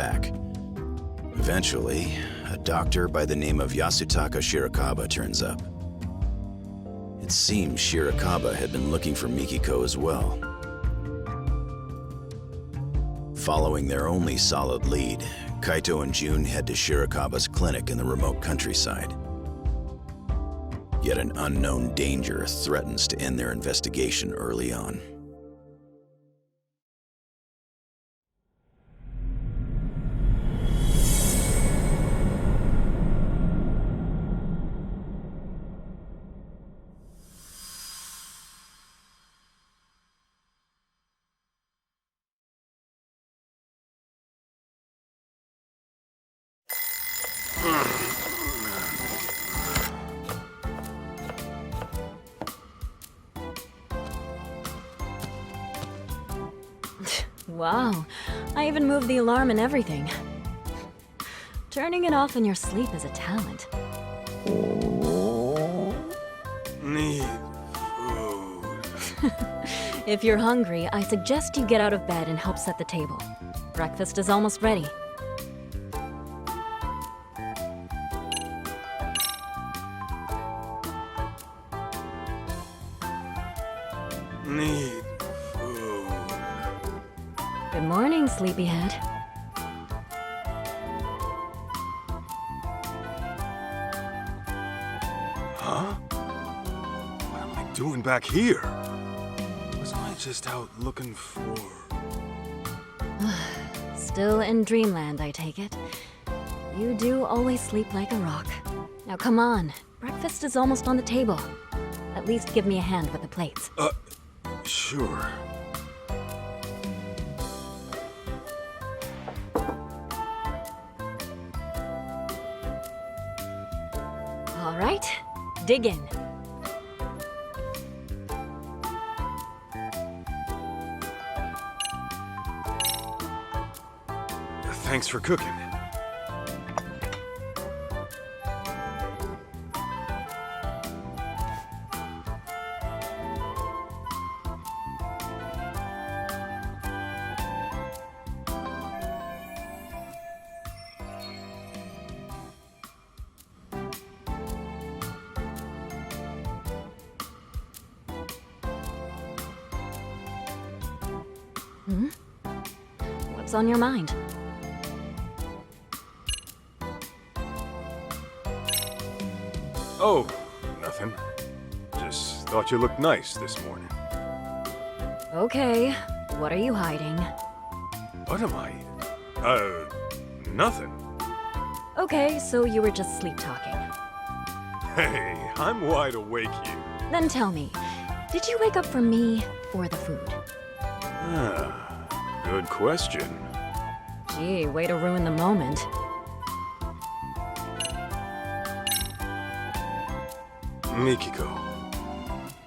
back. Eventually, a doctor by the name of Yasutaka Shirakawa turns up. It seems Shirakawa had been looking for Mikiko as well. Following their only solid lead, Kaito and June head to Shirakawa's clinic in the remote countryside. Yet an unknown danger threatens to end their investigation early on. Wow, I even moved the alarm and everything. Turning it off in your sleep is a talent. Need food. If you're hungry, I suggest you get out of bed and help set the table. Breakfast is almost ready. Need food. Good morning, sleepyhead. Huh? What am I doing back here? Wasn't I just out looking for... Still in dreamland, I take it. You do always sleep like a rock. Now come on, breakfast is almost on the table. At least give me a hand with the plates. Sure. All right, dig in. Thanks for cooking. What's on your mind? Oh, nothing. Just thought you looked nice this morning. Okay, what are you hiding? What am I? Nothing. Okay, so you were just sleep-talking. Hey, I'm wide awake, you. Then tell me, did you wake up for me or the food? Good question. Gee, way to ruin the moment. Mikiko,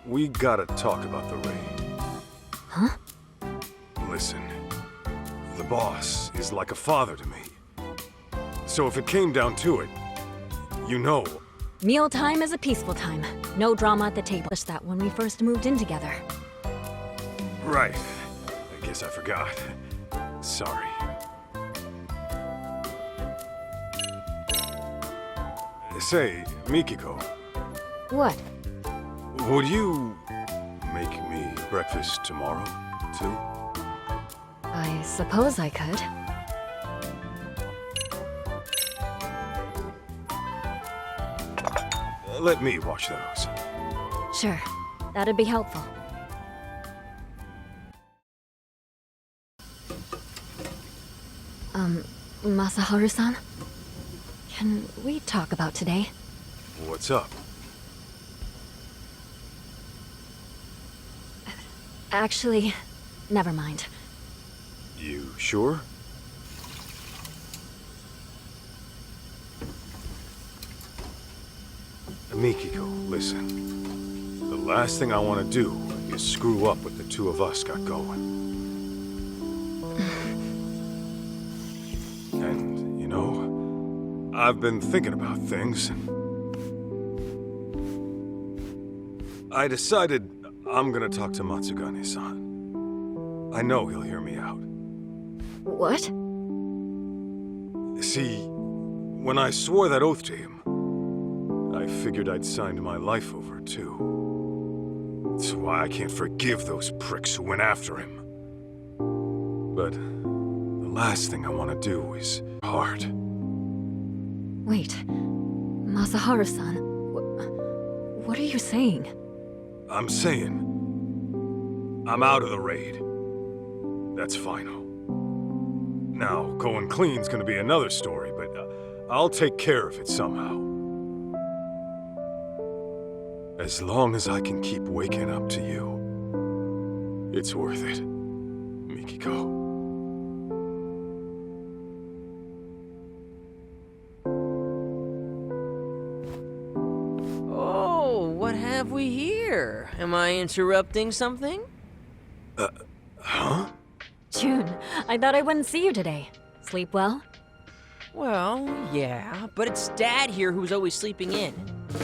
we gotta talk about the rain. Huh? Listen, the boss is like a father to me. So if it came down to it, you know... Mealtime is a peaceful time. No drama at the table. Just that when we first moved in together. Right. I guess I forgot. Sorry. Say, Mikiko, What? would you make me breakfast tomorrow, too? I suppose I could. Let me wash those. Sure, that'd be helpful. Masaharu-san? Can we talk about today? What's up? Actually, never mind. You sure? Mikiko, listen. The last thing I want to do is screw up what the two of us got going. And, you know, I've been thinking about things, and I decided I'm gonna talk to Matsugane-san. I know he'll hear me out. What? See, when I swore that oath to him, I figured I'd signed my life over, too. That's why I can't forgive those pricks who went after him. But the last thing I want to do is hard. Wait, Masaharu-san, what are you saying? I'm saying, I'm out of the raid. That's final. Now, going clean's gonna be another story, but I'll take care of it somehow. As long as I can keep waking up to you, it's worth it, Mikiko. Oh, what have we here? Am I interrupting something? Huh? June, I thought I wouldn't see you today. Sleep well? Well, yeah, but it's Dad here who's always sleeping in.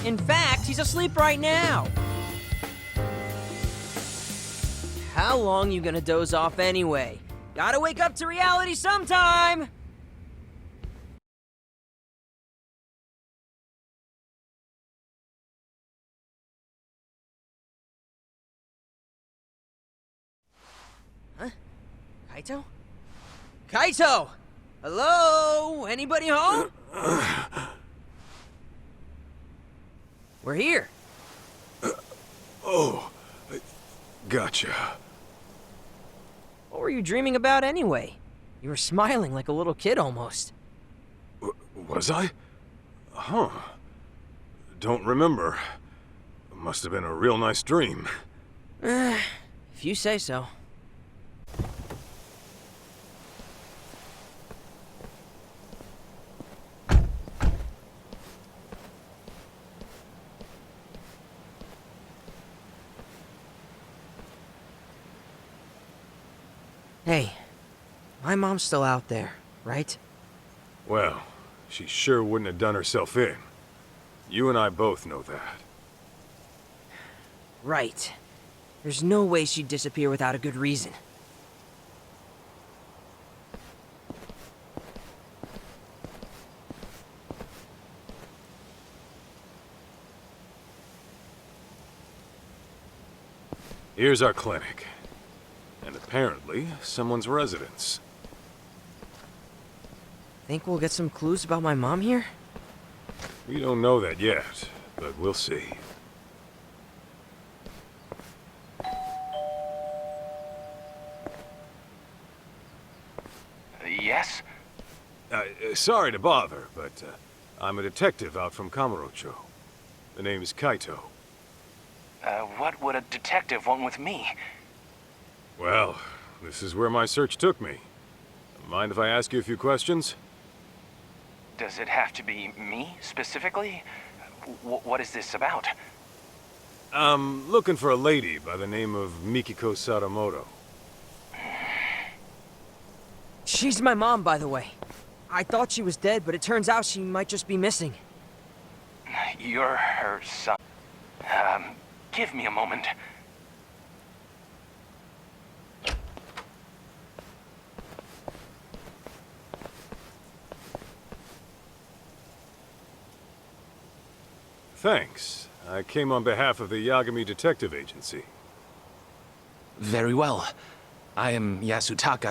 In fact, he's asleep right now. How long you gonna doze off anyway? Gotta wake up to reality sometime! Huh? Kaito? Kaito! Hello? Anybody home? We're here. Oh, gotcha. What were you dreaming about anyway? You were smiling like a little kid almost. Was I? Huh. Don't remember. Must have been a real nice dream. If you say so. Hey, my mom's still out there, right? Well, she sure wouldn't have done herself in. You and I both know that. Right. There's no way she'd disappear without a good reason. Here's our clinic. And apparently, someone's residence. Think we'll get some clues about my mom here? We don't know that yet, but we'll see. Yes? Sorry to bother, but I'm a detective out from Kamurocho. The name is Kaito. What would a detective want with me? Well, this is where my search took me. Mind if I ask you a few questions? Does it have to be me, specifically? What is this about? I'm looking for a lady by the name of Mikiko Sadamoto. She's my mom, by the way. I thought she was dead, but it turns out she might just be missing. You're her son. Give me a moment. Thanks. I came on behalf of the Yagami Detective Agency. Very well. I am Yasutaka.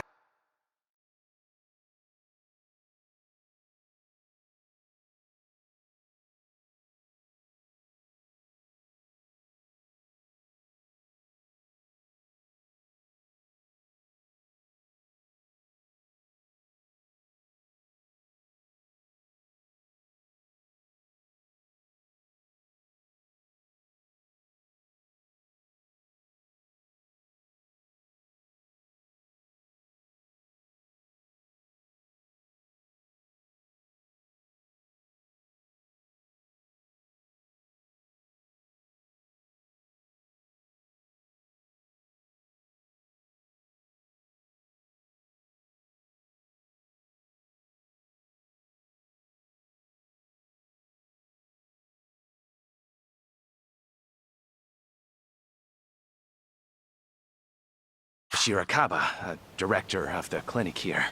Shirakawa, director of the clinic here.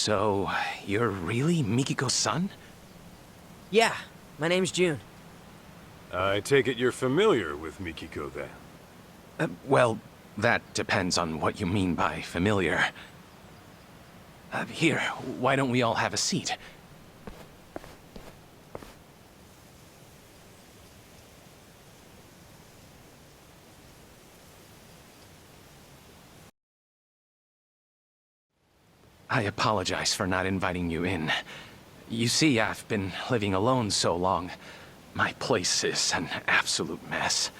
So, you're really Mikiko's son? Yeah, my name's June. I take it you're familiar with Mikiko then? Well, that depends on what you mean by familiar. Here, why don't we all have a seat? I apologize for not inviting you in. You see, I've been living alone so long. My place is an absolute mess.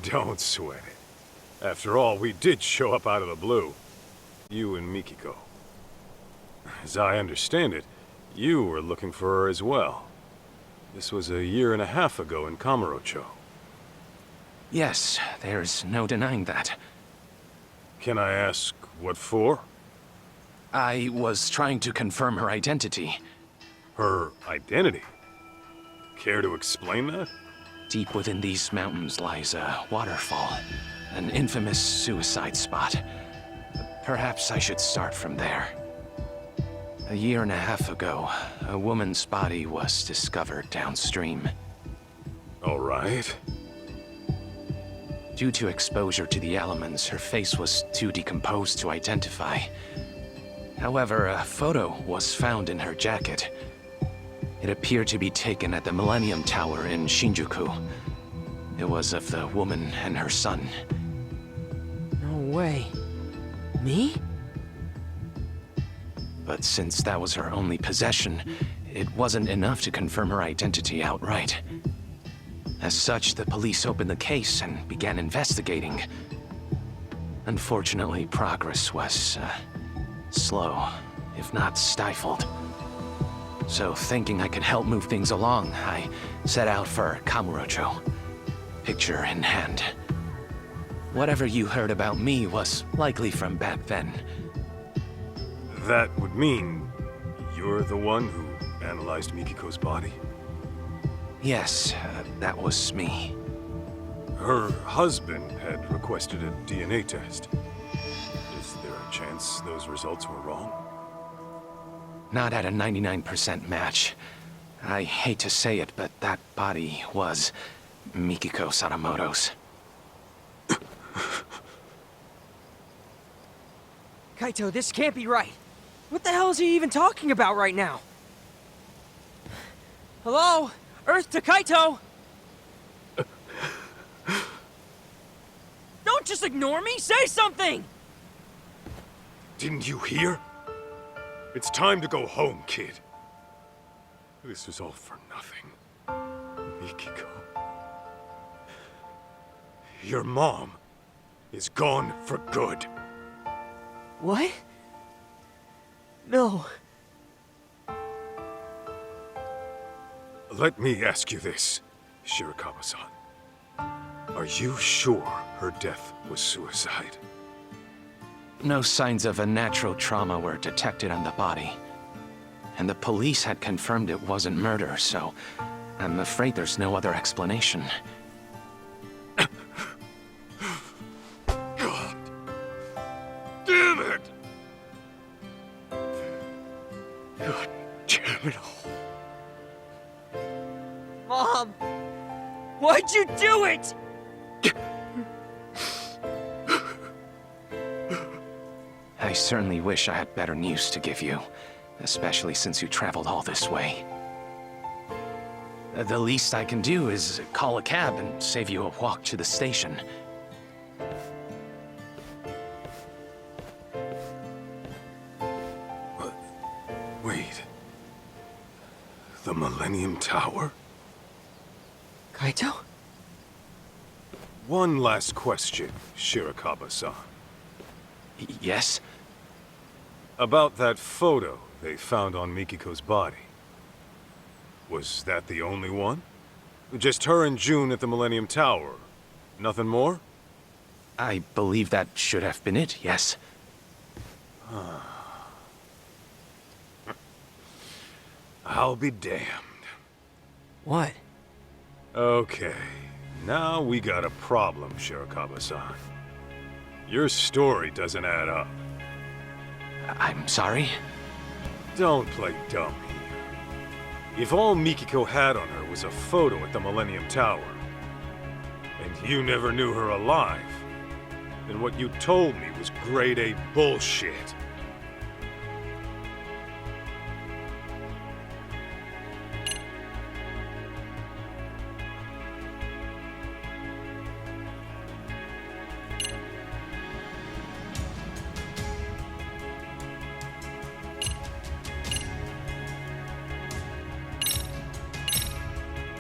Don't sweat it. After all, we did show up out of the blue. You and Mikiko. As I understand it, you were looking for her as well. This was 1.5 years ago in Kamurocho. Yes, there's no denying that. Can I ask what for? I was trying to confirm her identity. Her identity? Care to explain that? Deep within these mountains lies a waterfall, an infamous suicide spot. Perhaps I should start from there. 1.5 years ago, a woman's body was discovered downstream. All right. Due to exposure to the elements, her face was too decomposed to identify. However, a photo was found in her jacket. It appeared to be taken at the Millennium Tower in Shinjuku. It was of the woman and her son. No way. Me? But since that was her only possession, it wasn't enough to confirm her identity outright. As such, the police opened the case and began investigating. Unfortunately, progress was slow, if not stifled. So thinking I could help move things along, I set out for Kamurocho, picture in hand. Whatever you heard about me was likely from back then. That would mean you're the one who analyzed Mikiko's body? Yes, that was me. Her husband had requested a DNA test. Is there a chance those results were wrong? Not at a 99% match. I hate to say it, but that body was Mikiko Sadamoto's. Kaito, this can't be right. What the hell is he even talking about right now? Hello? Earth to Kaito! Don't just ignore me! Say something! Didn't you hear? It's time to go home, kid. This was all for nothing. Mikiko. Your mom is gone for good. What? No. Let me ask you this, Shirakawa-san. Are you sure her death was suicide? No signs of a natural trauma were detected on the body. And the police had confirmed it wasn't murder, so I'm afraid there's no other explanation. God damn it! God damn it all. Mom! Why'd you do it? I certainly wish I had better news to give you, especially since you traveled all this way. The least I can do is call a cab and save you a walk to the station. Wait. The Millennium Tower? Kaito? One last question, Shirakawa-san. Yes? About that photo they found on Mikiko's body. Was that the only one? Just her and June at the Millennium Tower? Nothing more? I believe that should have been it, yes. I'll be damned. What? Okay, now we got a problem, Shirakawa-san. Your story doesn't add up. I'm sorry? Don't play dumb here. If all Mikiko had on her was a photo at the Millennium Tower, and you never knew her alive, then what you told me was grade A bullshit.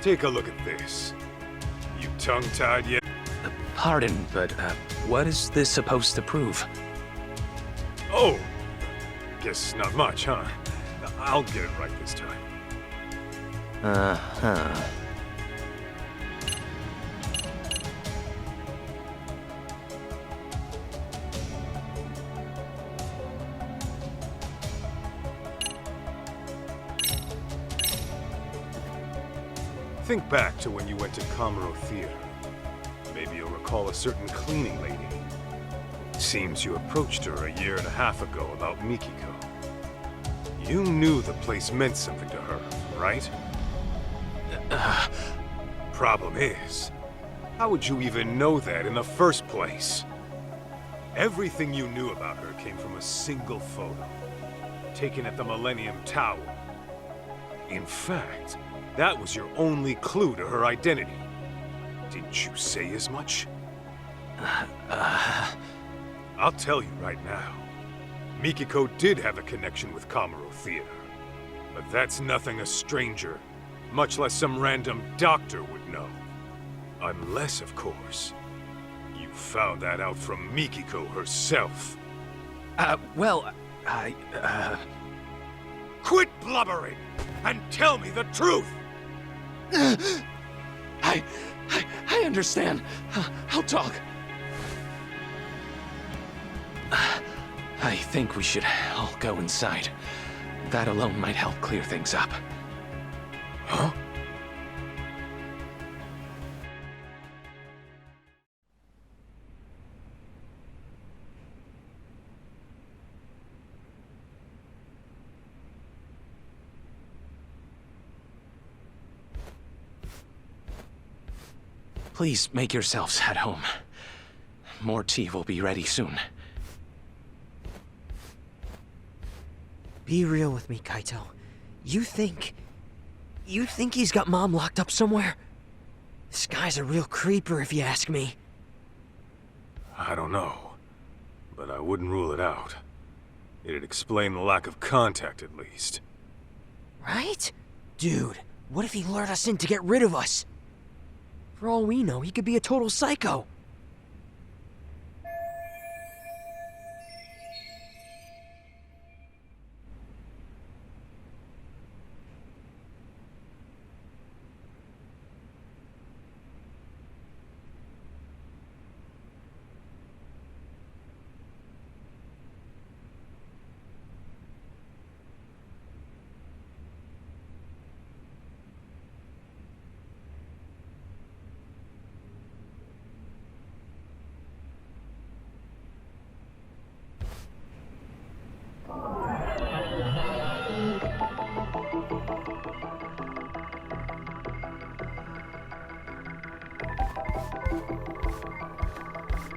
Take a look at this. You tongue-tied yet? Pardon, but what is this supposed to prove? Oh! Guess not much, huh? I'll get it right this time. Uh-huh. Think back to when you went to Kamuro Theater. Maybe you'll recall a certain cleaning lady. Seems you approached her a year and a half ago about Mikiko. You knew the place meant something to her, right? Problem is, how would you even know that in the first place? Everything you knew about her came from a single photo, taken at the Millennium Tower. In fact, that was your only clue to her identity. Didn't you say as much? I'll tell you right now. Mikiko did have a connection with Kamuro Theater. But that's nothing a stranger, much less some random doctor would know. Unless, of course, you found that out from Mikiko herself. Well, Quit blubbering and tell me the truth! I understand. I'll talk. I think we should all go inside. That alone might help clear things up. Huh? Please make yourselves at home. More tea will be ready soon. Be real with me, Kaito. You think he's got Mom locked up somewhere? This guy's a real creeper, if you ask me. I don't know, but I wouldn't rule it out. It'd explain the lack of contact, at least. Right? Dude, what if he lured us in to get rid of us? For all we know, he could be a total psycho.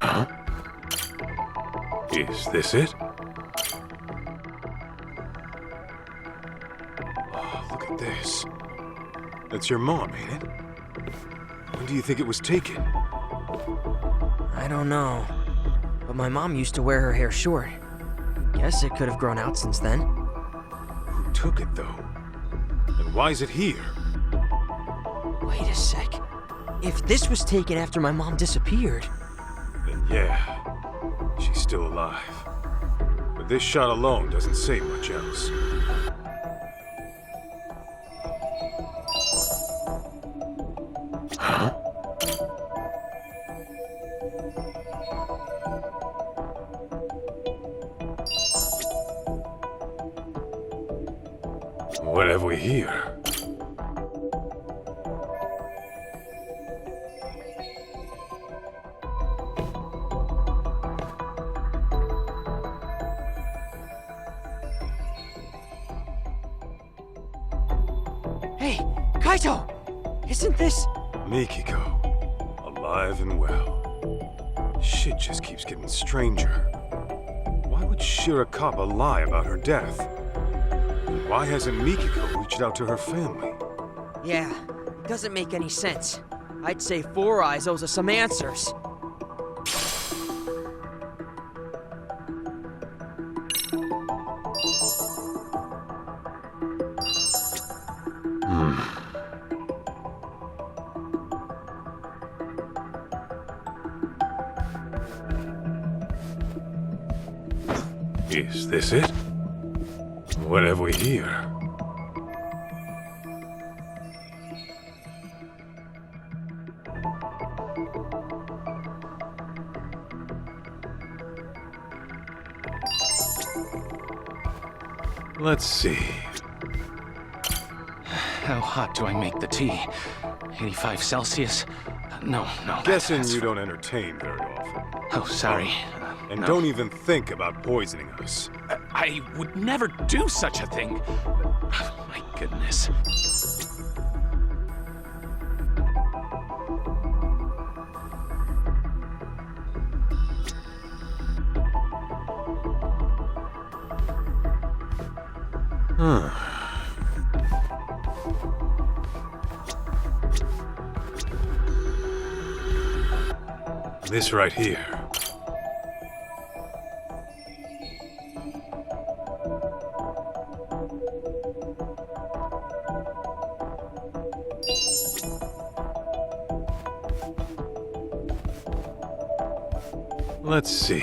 Huh? Is this it? Oh, look at this. That's your mom, ain't it? When do you think it was taken? I don't know. But my mom used to wear her hair short. Guess it could have grown out since then. Who took it, though? And why is it here? Wait a sec. If this was taken after my mom disappeared... Then yeah, she's still alive. But this shot alone doesn't say much else. Huh? What have we here? Hey, Kaito! Isn't this... Mikiko, alive and well. Shit just keeps getting stranger. Why would Shirakawa lie about her death? And why hasn't Mikiko reached out to her family? Yeah, it doesn't make any sense. I'd say Four Eyes owes us some answers. Is this it? What have we here? Let's see. How hot do I make the tea? 85 Celsius? No, Guessing that's you don't entertain very often. Oh, sorry. And No. don't even think about poisoning us. I would never do such a thing. Oh, my goodness. This right here. Let's see.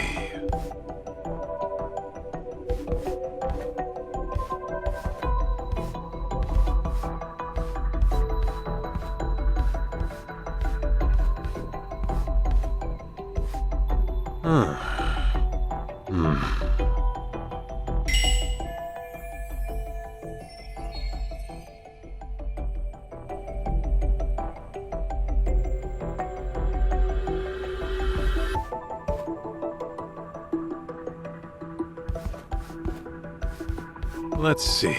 Let's see.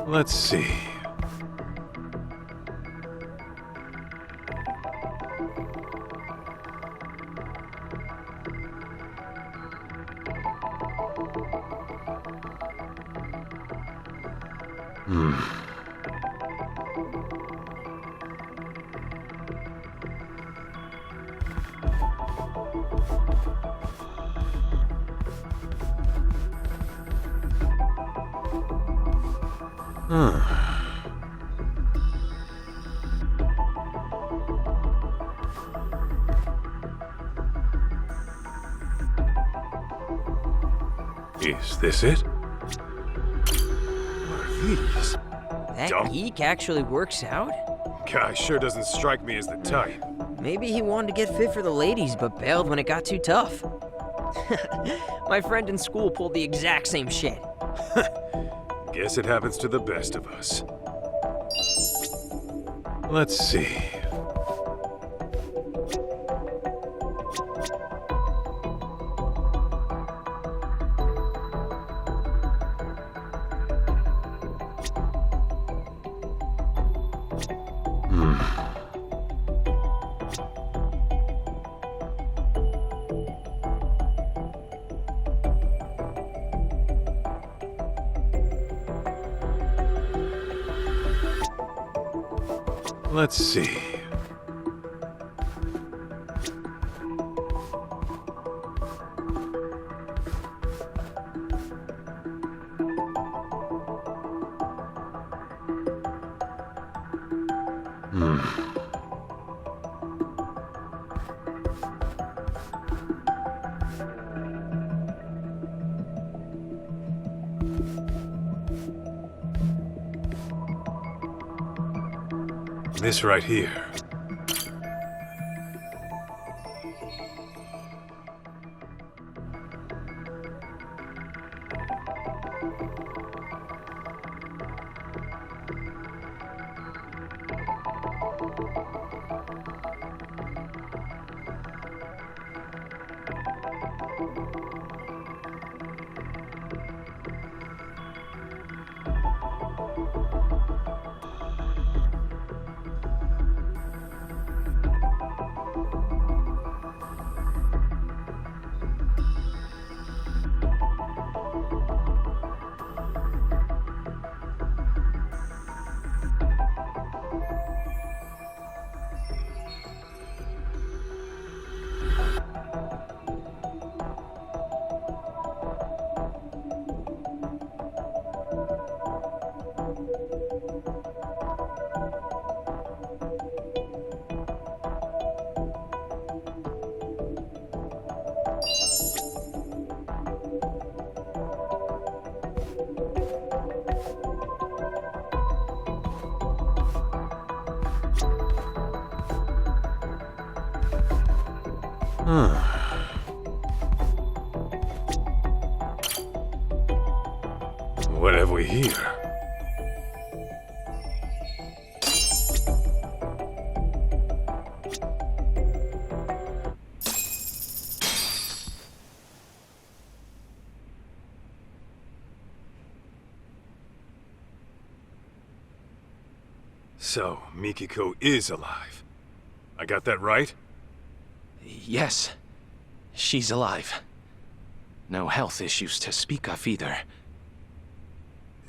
Let's see. Is this it? What are these? That Dumb. geek actually works out? Guy sure doesn't strike me as the type. Maybe he wanted to get fit for the ladies, but bailed when it got too tough. My friend in school pulled the exact same shit. Guess it happens to the best of us. Let's see. Let's see. This right here. What have we here? So, Mikiko is alive. I got that right? Yes, she's alive. No health issues to speak of either.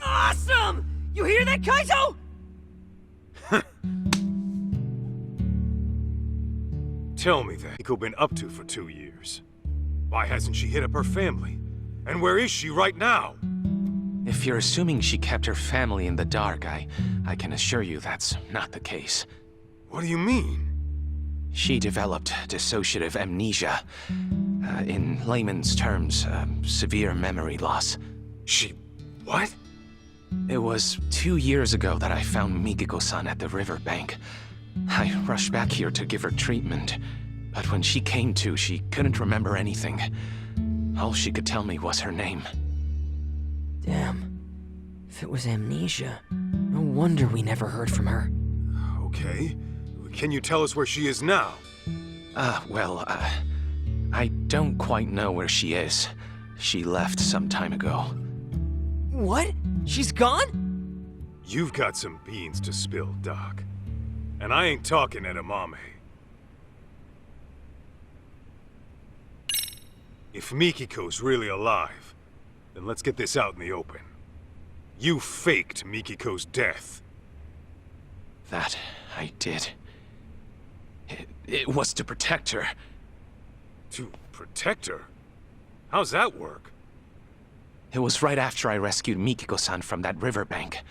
Awesome! You hear that, Kaito? Tell me that Mikiko been up to for 2 years. Why hasn't she hit up her family? And where is she right now? If you're assuming she kept her family in the dark, I can assure you that's not the case. What do you mean? She developed dissociative amnesia. In layman's terms, severe memory loss. She... what? It was 2 years ago that I found Mikiko-san at the riverbank. I rushed back here to give her treatment, but when she came to, she couldn't remember anything. All she could tell me was her name. Damn. If it was amnesia, no wonder we never heard from her. Okay. Can you tell us where she is now? I don't quite know where she is. She left some time ago. What? She's gone? You've got some beans to spill, Doc. And I ain't talking edamame. If Mikiko's really alive, then let's get this out in the open. You faked Mikiko's death. That I did. It was to protect her. To protect her? How's that work? It was right after I rescued Mikiko-san from that riverbank.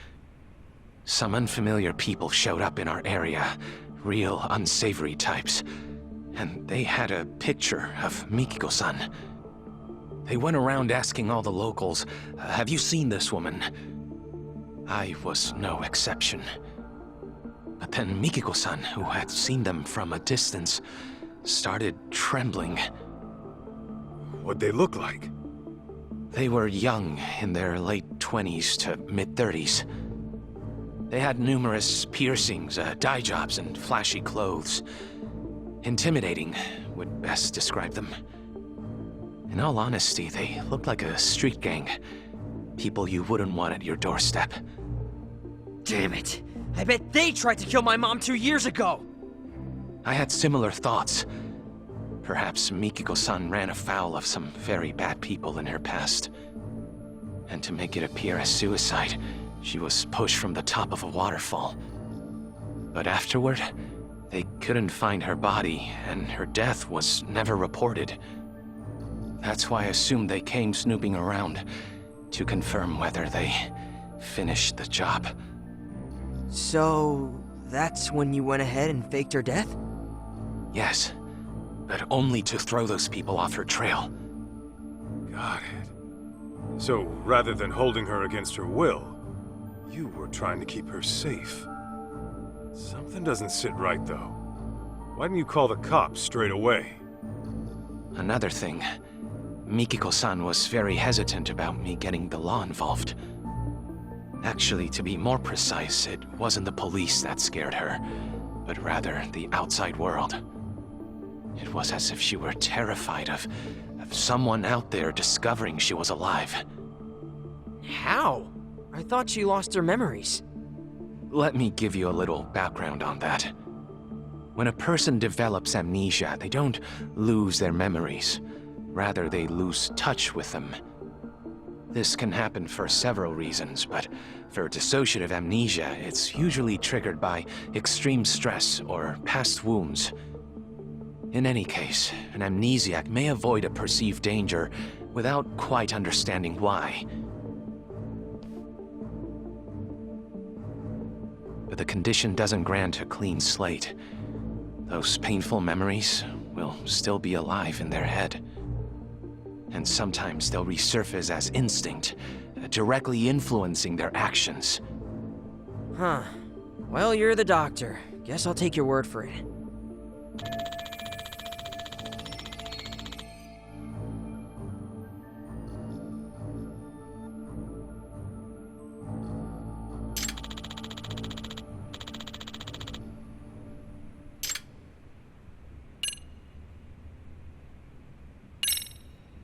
Some unfamiliar people showed up in our area, real unsavory types, and they had a picture of Mikiko-san. They went around asking all the locals, have you seen this woman? I was no exception. But then Mikiko-san, who had seen them from a distance, started trembling. What'd they look like? They were young, in their late 20s to mid-30s. They had numerous piercings, dye jobs, and flashy clothes. Intimidating would best describe them. In all honesty, they looked like a street gang. People you wouldn't want at your doorstep. Damn it! I bet they tried to kill my mom 2 years ago! I had similar thoughts. Perhaps Mikiko-san ran afoul of some very bad people in her past. And to make it appear as suicide, she was pushed from the top of a waterfall. But afterward, they couldn't find her body, and her death was never reported. That's why I assumed they came snooping around to confirm whether they finished the job. So, that's when you went ahead and faked her death? Yes, but only to throw those people off her trail. Got it. So, rather than holding her against her will, you were trying to keep her safe. Something doesn't sit right, though. Why didn't you call the cops straight away? Another thing, Mikiko-san was very hesitant about me getting the law involved. Actually, to be more precise, it wasn't the police that scared her, but rather the outside world. It was as if she were terrified of someone out there discovering she was alive. How? I thought she lost her memories. Let me give you a little background on that. When a person develops amnesia, they don't lose their memories. Rather, they lose touch with them. This can happen for several reasons, but for dissociative amnesia, it's usually triggered by extreme stress or past wounds. In any case, an amnesiac may avoid a perceived danger without quite understanding why. But the condition doesn't grant a clean slate. Those painful memories will still be alive in their head. And sometimes they'll resurface as instinct, directly influencing their actions. Huh. Well, you're the doctor. Guess I'll take your word for it.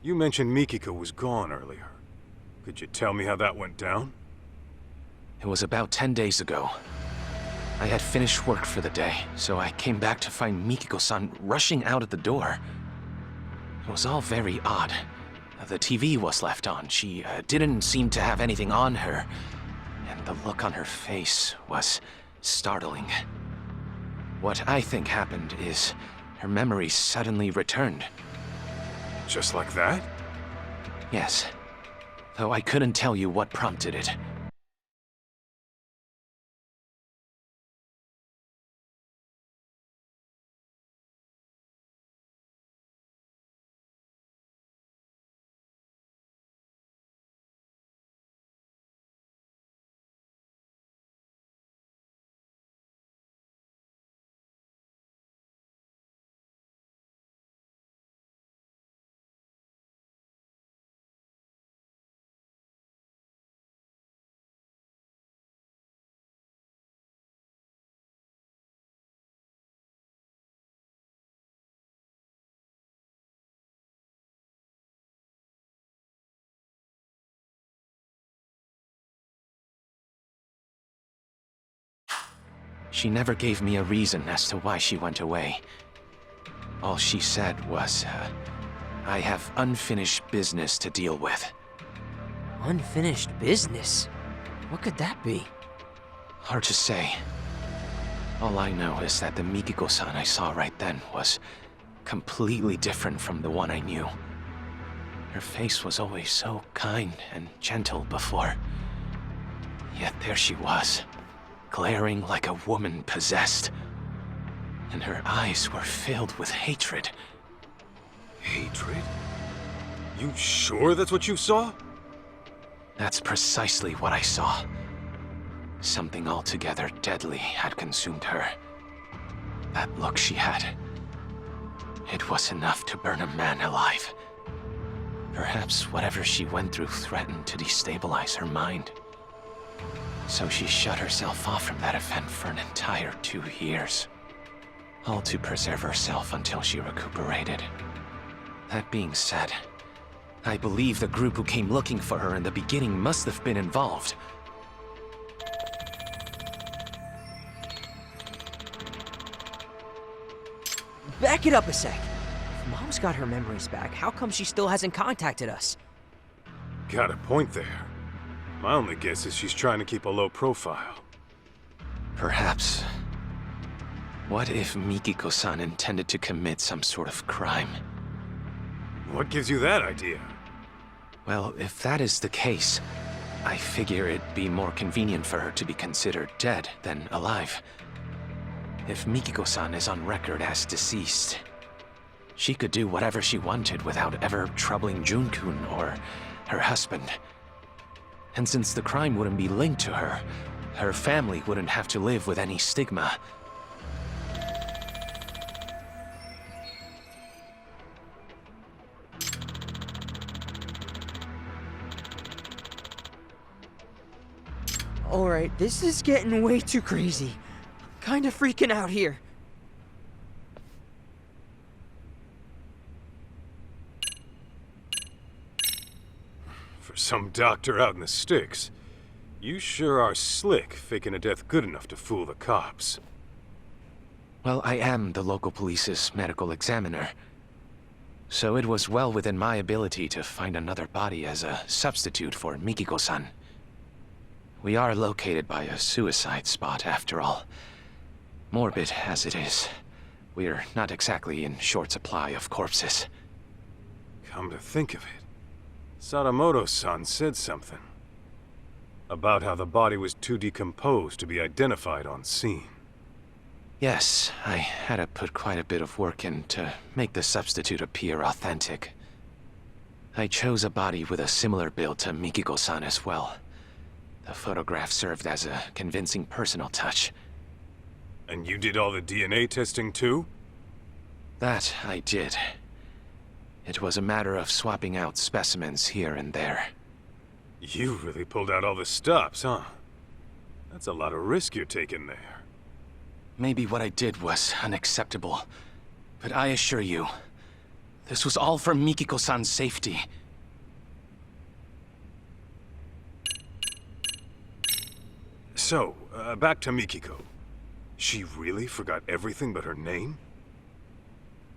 You mentioned Mikiko was gone earlier. Could you tell me how that went down? It was about 10 days ago. I had finished work for the day, so I came back to find Mikiko-san rushing out of the door. It was all very odd. The TV was left on. She didn't seem to have anything on her, and the look on her face was startling. What I think happened is her memory suddenly returned. Just like that? Yes, though I couldn't tell you what prompted it. She never gave me a reason as to why she went away. All she said was, I have unfinished business to deal with. Unfinished business? What could that be? Hard to say. All I know is that the Mikiko-san I saw right then was completely different from the one I knew. Her face was always so kind and gentle before. Yet there she was, glaring like a woman possessed. And her eyes were filled with hatred. Hatred? You sure that's what you saw? That's precisely what I saw. Something altogether deadly had consumed her. That look she had, it was enough to burn a man alive. Perhaps whatever she went through threatened to destabilize her mind. So she shut herself off from that event for an entire 2 years. All to preserve herself until she recuperated. That being said, I believe the group who came looking for her in the beginning must have been involved. Back it up a sec. If Mom's got her memories back, how come she still hasn't contacted us? Got a point there. My only guess is she's trying to keep a low profile. Perhaps. What if Mikiko-san intended to commit some sort of crime? What gives you that idea? Well, if that is the case, I figure it'd be more convenient for her to be considered dead than alive. If Mikiko-san is on record as deceased, she could do whatever she wanted without ever troubling Jun-kun or her husband. And since the crime wouldn't be linked to her, her family wouldn't have to live with any stigma. Alright, this is getting way too crazy. I'm kinda freaking out here. For some doctor out in the sticks, you sure are slick faking a death good enough to fool the cops. Well, I am the local police's medical examiner. So it was well within my ability to find another body as a substitute for Mikiko-san. We are located by a suicide spot, after all. Morbid as it is, we're not exactly in short supply of corpses. Come to think of it, Sadamoto-san said something about how the body was too decomposed to be identified on scene. Yes, I had to put quite a bit of work in to make the substitute appear authentic. I chose a body with a similar build to Mikiko-san as well. The photograph served as a convincing personal touch. And you did all the DNA testing too? That I did. It was a matter of swapping out specimens here and there. You really pulled out all the stops, huh? That's a lot of risk you're taking there. Maybe what I did was unacceptable, but I assure you, this was all for Mikiko-san's safety. So, back to Mikiko. She really forgot everything but her name?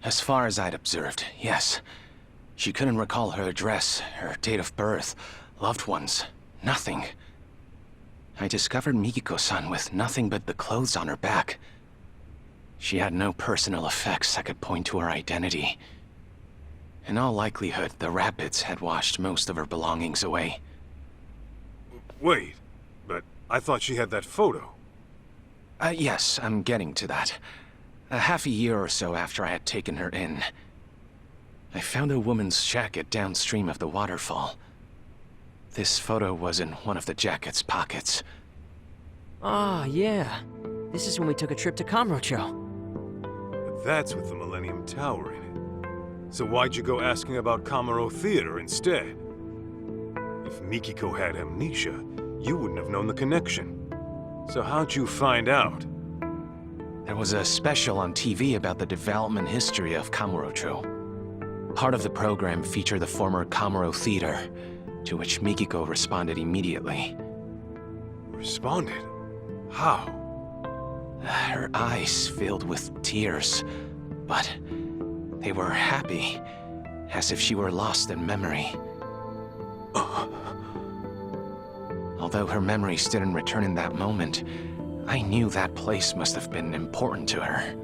As far as I'd observed, yes. She couldn't recall her address, her date of birth, loved ones, nothing. I discovered Mikiko-san with nothing but the clothes on her back. She had no personal effects that could point to her identity. In all likelihood, the rapids had washed most of her belongings away. Wait, but I thought she had that photo. Yes, I'm getting to that. Half a year or so after I had taken her in, I found a woman's jacket downstream of the waterfall. This photo was in one of the jacket's pockets. Ah, yeah. This is when we took a trip to Kamurocho. But that's with the Millennium Tower in it. So why'd you go asking about Kamuro Theater instead? If Mikiko had amnesia, you wouldn't have known the connection. So how'd you find out? There was a special on TV about the development history of Kamurocho. Part of the program featured the former Kamuro Theater, to which Mikiko responded immediately. Responded? How? Her eyes filled with tears, but they were happy, as if she were lost in memory. Although her memories didn't return in that moment, I knew that place must have been important to her.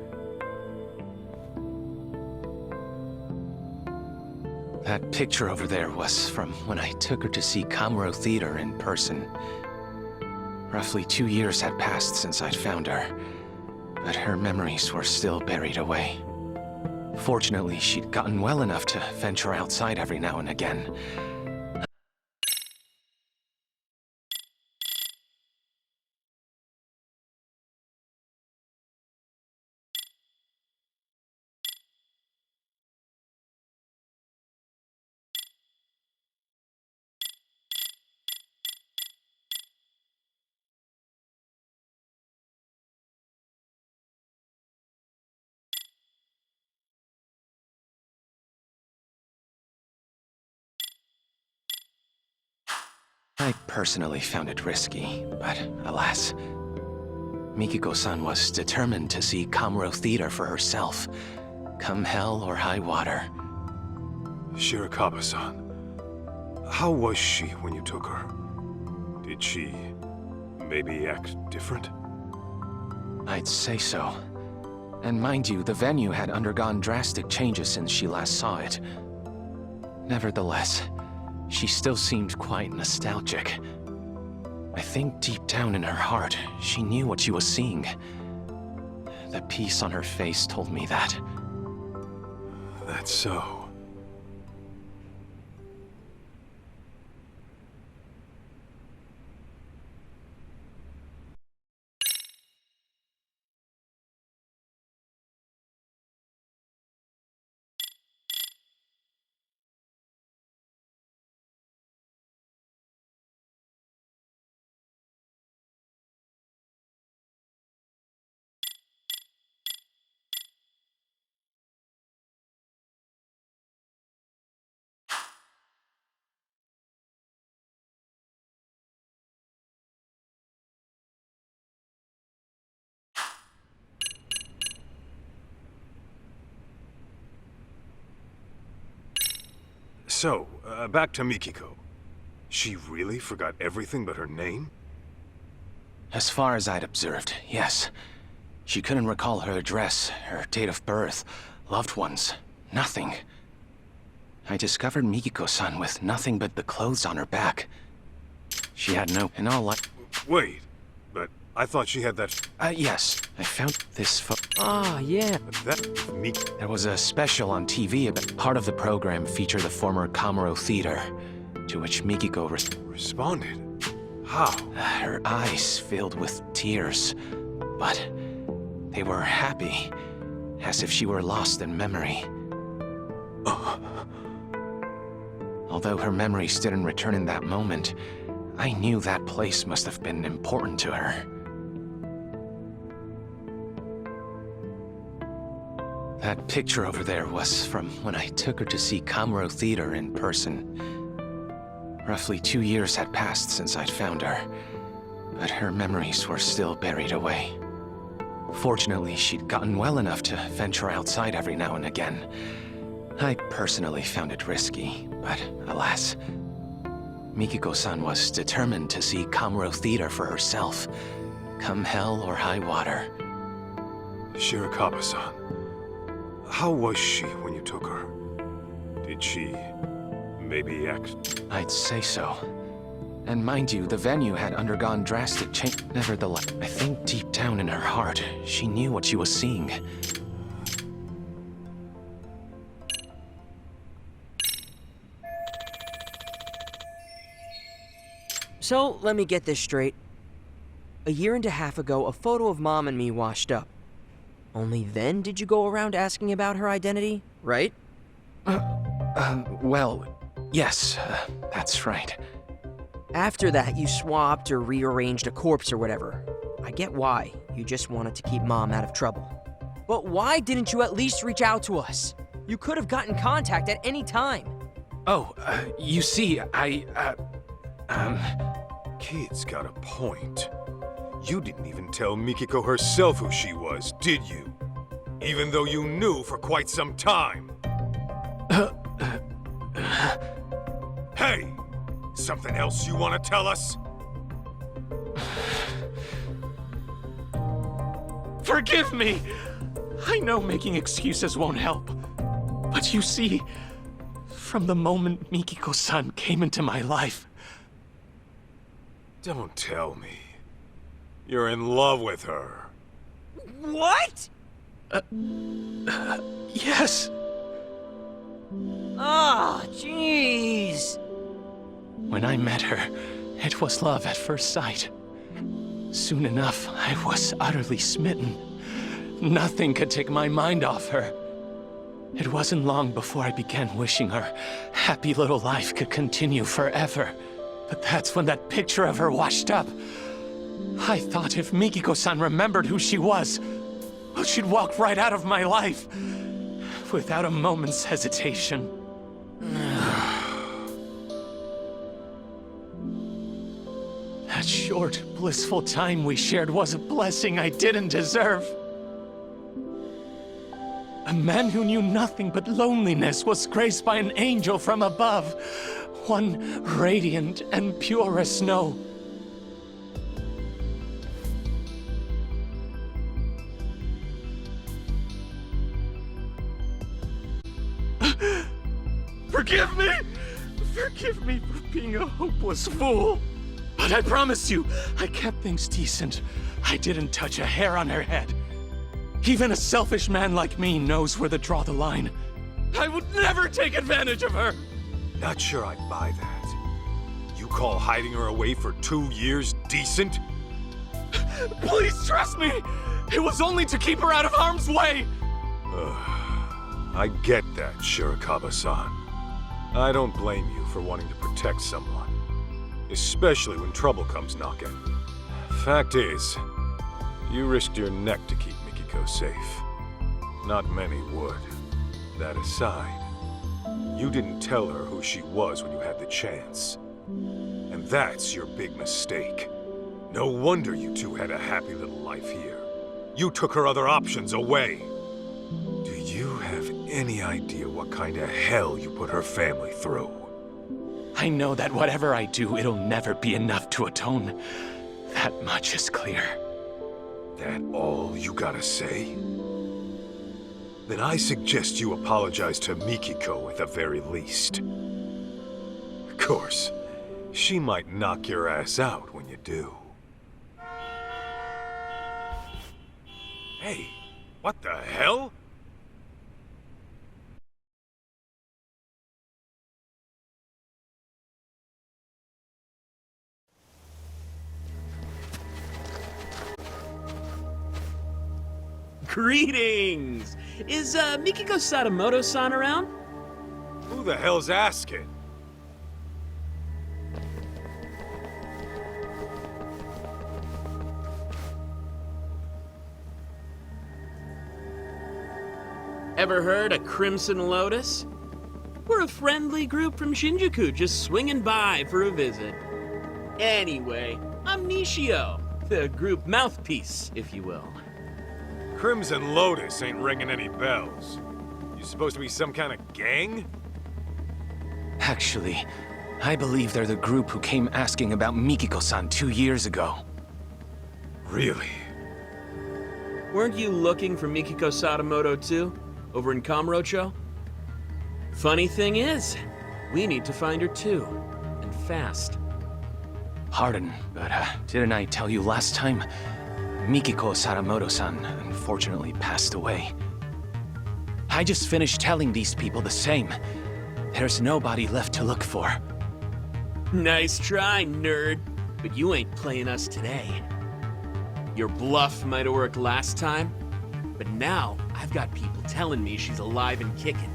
That picture over there was from when I took her to see Kamuro Theater in person. Roughly 2 years had passed since I'd found her, but her memories were still buried away. Fortunately, she'd gotten well enough to venture outside every now and again. I personally found it risky, but alas, Mikiko-san was determined to see Kamuro Theater for herself, come hell or high water. Shirakawa-san. How was she when you took her? Did she maybe act different? I'd say so. And mind you, the venue had undergone drastic changes since she last saw it. Nevertheless, she still seemed quite nostalgic. I think deep down in her heart, she knew what she was seeing. The peace on her face told me that. That's so. So, back to Mikiko. She really forgot everything but her name? As far as I'd observed, yes. She couldn't recall her address, her date of birth, loved ones, nothing. I discovered Mikiko-san with nothing but the clothes on her back. She had no... in all like... Wait, but I thought she had that... Yes. I found this Ah, yeah. That... There was a special on TV about... Part of the program featured the former Kamuro Theater, to which Mikiko responded? How? Her eyes filled with tears, but they were happy, as if she were lost in memory. Although her memories didn't return in that moment, I knew that place must have been important to her. That picture over there was from when I took her to see Kamuro Theater in person. Roughly 2 years had passed since I'd found her, but her memories were still buried away. Fortunately, she'd gotten well enough to venture outside every now and again. I personally found it risky, but alas, Mikiko-san was determined to see Kamuro Theater for herself, come hell or high water. Shirakawa-san. How was she when you took her? Did she... maybe act... I'd say so. And mind you, the venue had undergone drastic change. Nevertheless, I think deep down in her heart, she knew what she was seeing. So, let me get this straight. A year and a half ago, a photo of Mom and me washed up. Only then did you go around asking about her identity, right? Well, yes, that's right. After that, you swapped or rearranged a corpse or whatever. I get why. You just wanted to keep Mom out of trouble. But why didn't you at least reach out to us? You could have gotten contact at any time. Oh, you see, Kid's got a point. You didn't even tell Mikiko herself who she was, did you? Even though you knew for quite some time. Hey! Something else you want to tell us? Forgive me! I know making excuses won't help. But you see, from the moment Mikiko-san came into my life... Don't tell me. You're in love with her. What? Yes! Ah, jeez. When I met her, it was love at first sight. Soon enough, I was utterly smitten. Nothing could take my mind off her. It wasn't long before I began wishing her happy little life could continue forever. But that's when that picture of her washed up. I thought if Mikiko-san remembered who she was, well, she'd walk right out of my life, without a moment's hesitation. That short, blissful time we shared was a blessing I didn't deserve. A man who knew nothing but loneliness was graced by an angel from above, one radiant and pure as snow. Forgive me! Forgive me for being a hopeless fool. But I promise you, I kept things decent. I didn't touch a hair on her head. Even a selfish man like me knows where to draw the line. I would never take advantage of her! Not sure I'd buy that. You call hiding her away for 2 years decent? Please trust me! It was only to keep her out of harm's way! I get that, Shirakawa-san. I don't blame you for wanting to protect someone. Especially when trouble comes knocking. Fact is, you risked your neck to keep Mikiko safe. Not many would. That aside, you didn't tell her who she was when you had the chance. And that's your big mistake. No wonder you two had a happy little life here. You took her other options away. Do you have any idea what kind of hell you put her family through. I know that whatever I do, it'll never be enough to atone. That much is clear. That all you gotta say? Then I suggest you apologize to Mikiko at the very least. Of course, she might knock your ass out when you do. Hey, what the hell? Greetings! Is Mikiko Sadamoto-san around? Who the hell's asking? Ever heard of Crimson Lotus? We're a friendly group from Shinjuku just swinging by for a visit. Anyway, I'm Nishio, the group mouthpiece, if you will. Crimson Lotus ain't ringing any bells. You supposed to be some kind of gang? Actually, I believe they're the group who came asking about Mikiko-san 2 years ago. Really? Weren't you looking for Mikiko Sadamoto too, over in Kamurocho? Funny thing is, we need to find her too, and fast. Pardon, but didn't I tell you last time? Mikiko Sadamoto-san unfortunately passed away. I just finished telling these people the same. There's nobody left to look for. Nice try, nerd. But you ain't playing us today. Your bluff might have worked last time, but now I've got people telling me she's alive and kicking.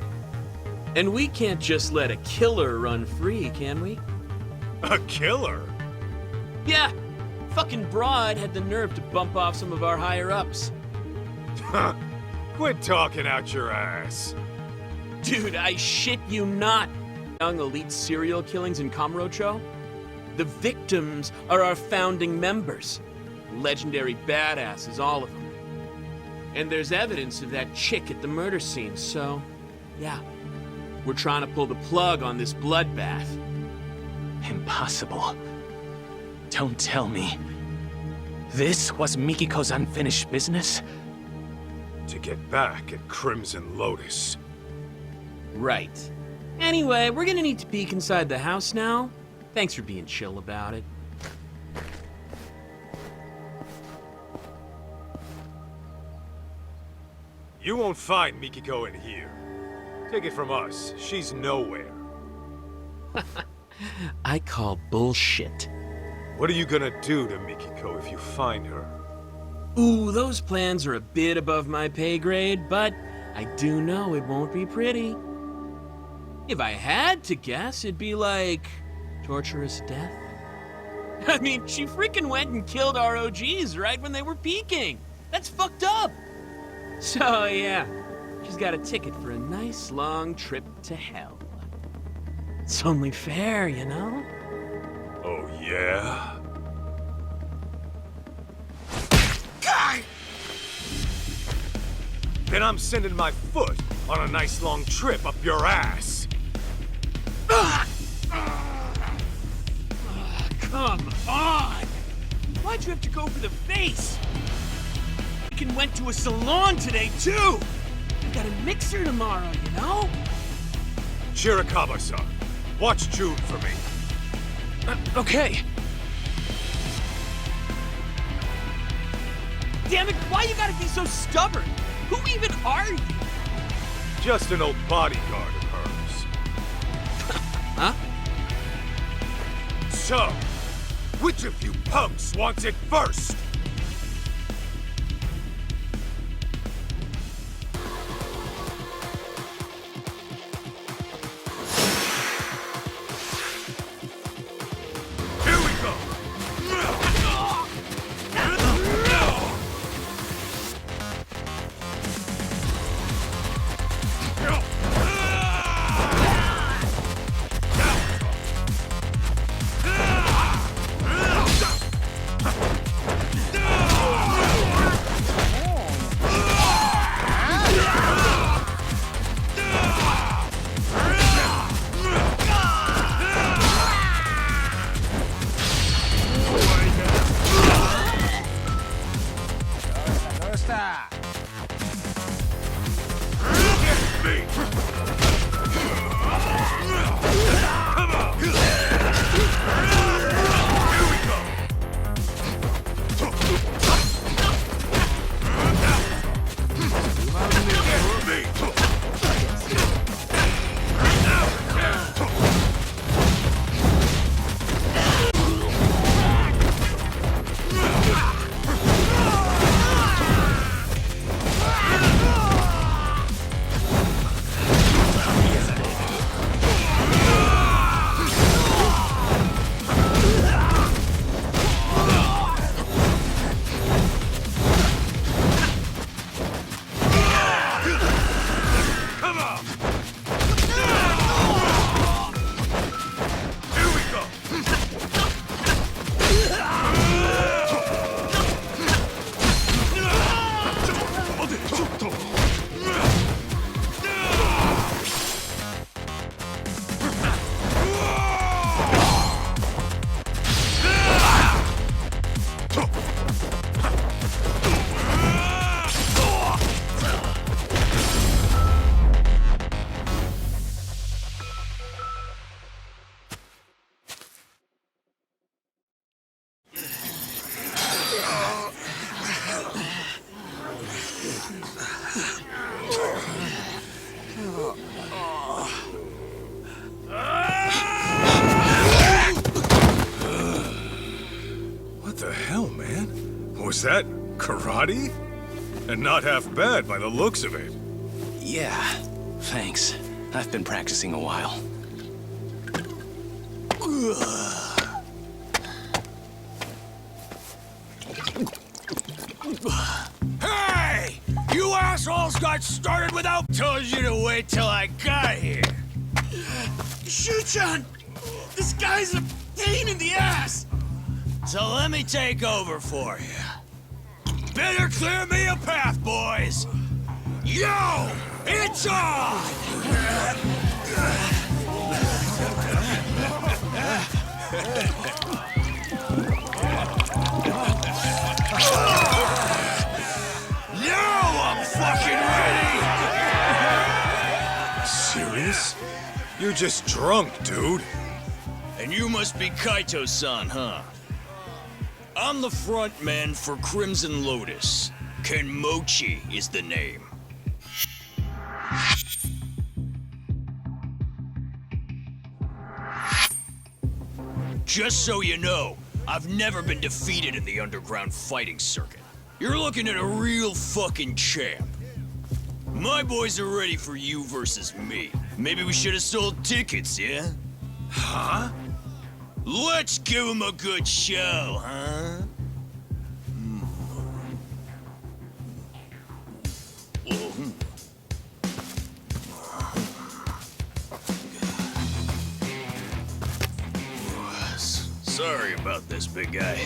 And we can't just let a killer run free, can we? A killer? Yeah, fucking broad had the nerve to bump off some of our higher-ups. Huh. Quit talking out your ass. Dude, I shit you not. Young elite serial killings in Kamurocho? The victims are our founding members. Legendary badasses, all of them. And there's evidence of that chick at the murder scene, so... yeah. We're trying to pull the plug on this bloodbath. Impossible. Don't tell me. This was Mikiko's unfinished business? To get back at Crimson Lotus. Right. Anyway, we're gonna need to peek inside the house now. Thanks for being chill about it. You won't find Mikiko in here. Take it from us, she's nowhere. I call bullshit. What are you gonna do to Mikiko if you find her? Ooh, those plans are a bit above my pay grade, but I do know it won't be pretty. If I had to guess, it'd be like... torturous death? I mean, she freaking went and killed our OGs right when they were peaking. That's fucked up. So, yeah, she's got a ticket for a nice long trip to hell. It's only fair, you know? Oh, yeah? Then I'm sending my foot on a nice long trip up your ass. Come on! Why'd you have to go for the face? We went to a salon today, too! We got a mixer tomorrow, you know? Shirakawa-san, watch Jude for me. Okay. Damn it, why you gotta be so stubborn? Who even are you? Just an old bodyguard of hers. Huh? So, which of you punks wants it first? Here we go! Was that karate? And not half bad by the looks of it. Yeah, thanks. I've been practicing a while. Hey! You assholes got started without... Told you to wait till I got here. Shuchan! This guy's a pain in the ass! So let me take over for you. Better clear me a path, boys! Yo! It's on! Now I'm fucking ready! Serious? You're just drunk, dude. And you must be Kaito-san, huh? I'm the front man for Crimson Lotus. Kenmochi is the name. Just so you know, I've never been defeated in the underground fighting circuit. You're looking at a real fucking champ. My boys are ready for you versus me. Maybe we should have sold tickets, yeah? Huh? Let's give him a good show, huh? Sorry about this, big guy.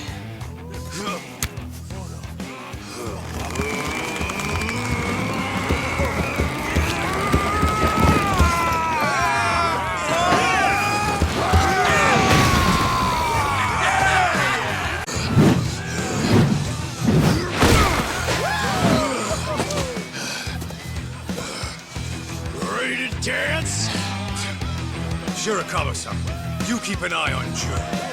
Ready to dance? Shirakawa-san, you keep an eye on Jun.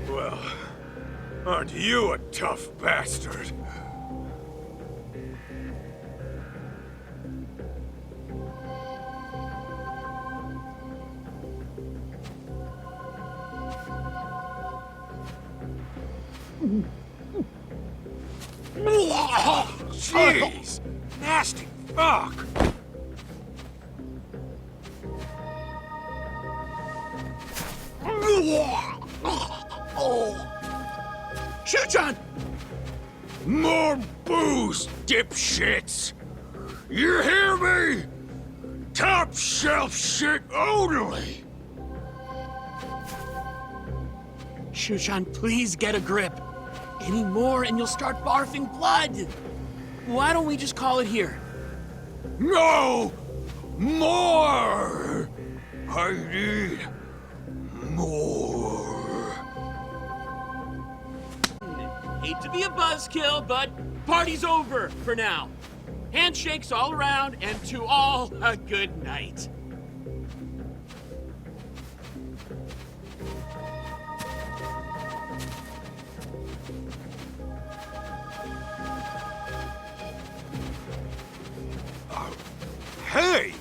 Well, aren't you a tough bastard? Jeez! Nasty fuck! Shuchan! More booze, dipshits! You hear me? Top shelf shit only! Shushan, please get a grip. Any more and you'll start barfing blood. Why don't we just call it here? No! More! I need more. Hate to be a buzzkill, but party's over for now. Handshakes all around, and to all, a good night. Hey!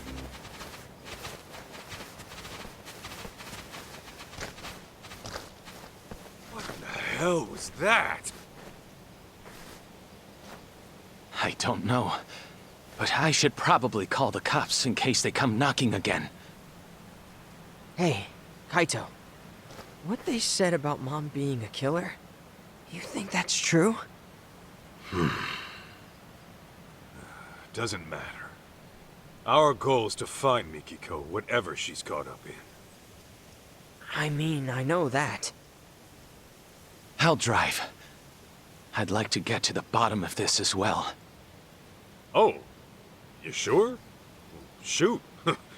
What the hell was that? I don't know. But I should probably call the cops in case they come knocking again. Hey, Kaito. What they said about Mom being a killer, you think that's true? Doesn't matter. Our goal is to find Mikiko, whatever she's caught up in. I mean, I know that. I'll drive. I'd like to get to the bottom of this as well. Oh, you sure? Shoot,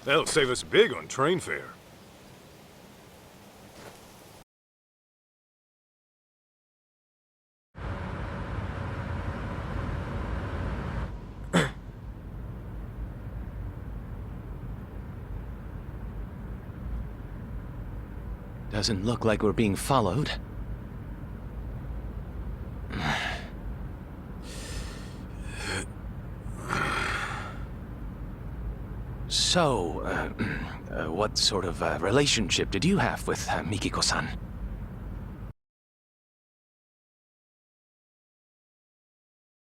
that'll save us big on train fare. Doesn't look like we're being followed. So, what sort of relationship did you have with Mikiko-san?